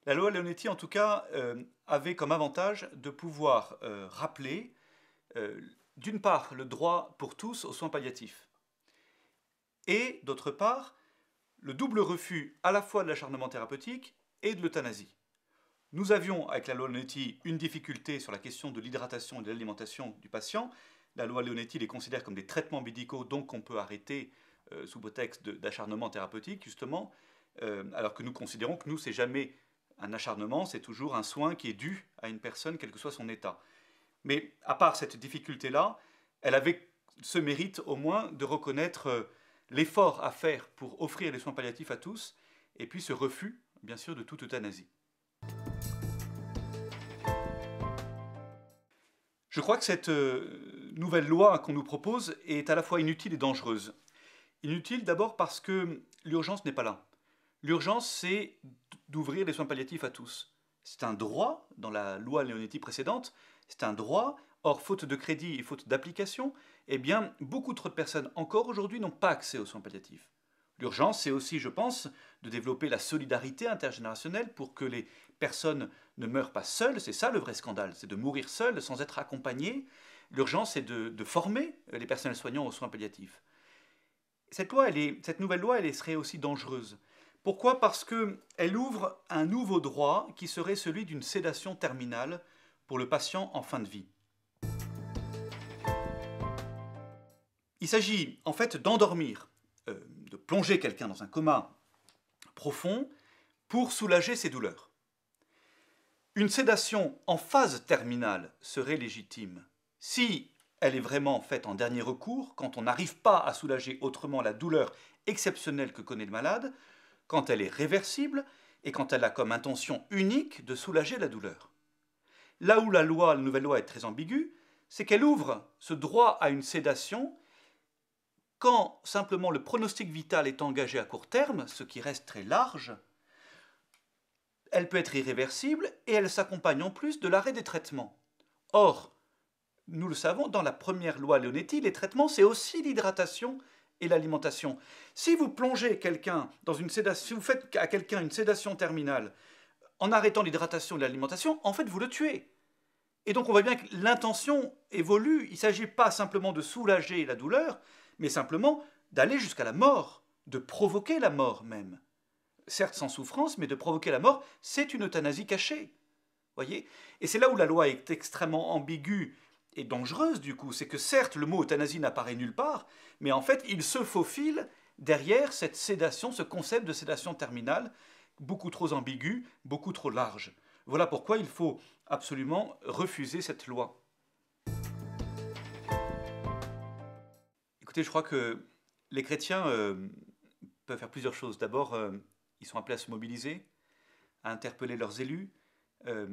La loi Leonetti, en tout cas, avait comme avantage de pouvoir rappeler, euh, d'une part, le droit pour tous aux soins palliatifs, et d'autre part, le double refus à la fois de l'acharnement thérapeutique et de l'euthanasie. Nous avions, avec la loi Leonetti, une difficulté sur la question de l'hydratation et de l'alimentation du patient. La loi Leonetti les considère comme des traitements médicaux, donc on peut arrêter sous prétexte d'acharnement thérapeutique, justement, alors que nous considérons que nous, c'est jamais un acharnement, c'est toujours un soin qui est dû à une personne, quel que soit son état. Mais à part cette difficulté-là, elle avait ce mérite au moins de reconnaître l'effort à faire pour offrir les soins palliatifs à tous, et puis ce refus, bien sûr, de toute euthanasie. Je crois que cette nouvelle loi qu'on nous propose est à la fois inutile et dangereuse. Inutile d'abord parce que l'urgence n'est pas là. L'urgence, c'est d'ouvrir les soins palliatifs à tous. C'est un droit, dans la loi Leonetti précédente, c'est un droit. Or, faute de crédit et faute d'application, eh bien, beaucoup trop de personnes encore aujourd'hui n'ont pas accès aux soins palliatifs. L'urgence, c'est aussi, je pense, de développer la solidarité intergénérationnelle pour que les personnes ne meurent pas seules. C'est ça le vrai scandale, c'est de mourir seul sans être accompagné. L'urgence, c'est de former les personnels soignants aux soins palliatifs. Cette nouvelle loi, elle serait aussi dangereuse. Pourquoi? Parce qu'elle ouvre un nouveau droit qui serait celui d'une sédation terminale pour le patient en fin de vie. Il s'agit en fait d'endormir, de plonger quelqu'un dans un coma profond pour soulager ses douleurs. Une sédation en phase terminale serait légitime si elle est vraiment faite en dernier recours, quand on n'arrive pas à soulager autrement la douleur exceptionnelle que connaît le malade, quand elle est réversible et quand elle a comme intention unique de soulager la douleur. Là où la nouvelle loi est très ambiguë, c'est qu'elle ouvre ce droit à une sédation quand simplement le pronostic vital est engagé à court terme, ce qui reste très large. Elle peut être irréversible et elle s'accompagne en plus de l'arrêt des traitements. Or, nous le savons, dans la première loi Leonetti, les traitements, c'est aussi l'hydratation et l'alimentation. Si vous plongez quelqu'un dans une sédation, si vous faites à quelqu'un une sédation terminale en arrêtant l'hydratation et l'alimentation, en fait, vous le tuez. Et donc, on voit bien que l'intention évolue. Il ne s'agit pas simplement de soulager la douleur, mais simplement d'aller jusqu'à la mort, de provoquer la mort même. Certes sans souffrance, mais de provoquer la mort, c'est une euthanasie cachée. Voyez? Et c'est là où la loi est extrêmement ambiguë et dangereuse du coup, c'est que certes le mot euthanasie n'apparaît nulle part, mais en fait il se faufile derrière cette sédation, ce concept de sédation terminale, beaucoup trop ambigu, beaucoup trop large. Voilà pourquoi il faut absolument refuser cette loi. Écoutez, je crois que les chrétiens peuvent faire plusieurs choses. D'abord, ils sont appelés à se mobiliser, à interpeller leurs élus, euh,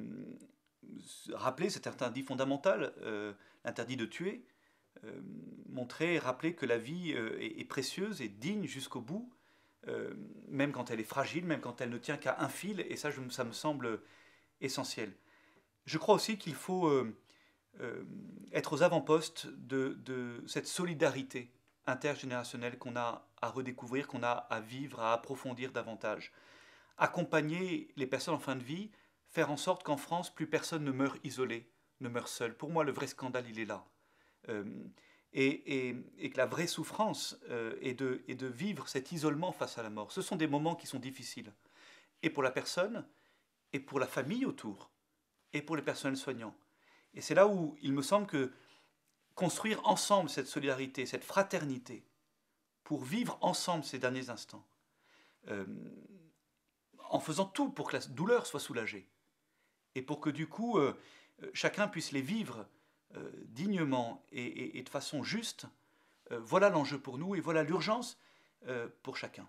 rappeler cet interdit fondamental, l'interdit de tuer, montrer, rappeler que la vie est précieuse et digne jusqu'au bout, même quand elle est fragile, même quand elle ne tient qu'à un fil, et ça, ça me semble essentiel. Je crois aussi qu'il faut être aux avant-postes de cette solidarité intergénérationnelle qu'on a à redécouvrir, qu'on a à vivre, à approfondir davantage. Accompagner les personnes en fin de vie, faire en sorte qu'en France, plus personne ne meurt isolé, ne meurt seul. Pour moi, le vrai scandale, il est là. Euh, et que la vraie souffrance est de vivre cet isolement face à la mort. Ce sont des moments qui sont difficiles. Et pour la personne, et pour la famille autour, et pour les personnels soignants. Et c'est là où il me semble que construire ensemble cette solidarité, cette fraternité, pour vivre ensemble ces derniers instants, euh, en faisant tout pour que la douleur soit soulagée, et pour que du coup chacun puisse les vivre dignement et de façon juste, voilà l'enjeu pour nous et voilà l'urgence pour chacun.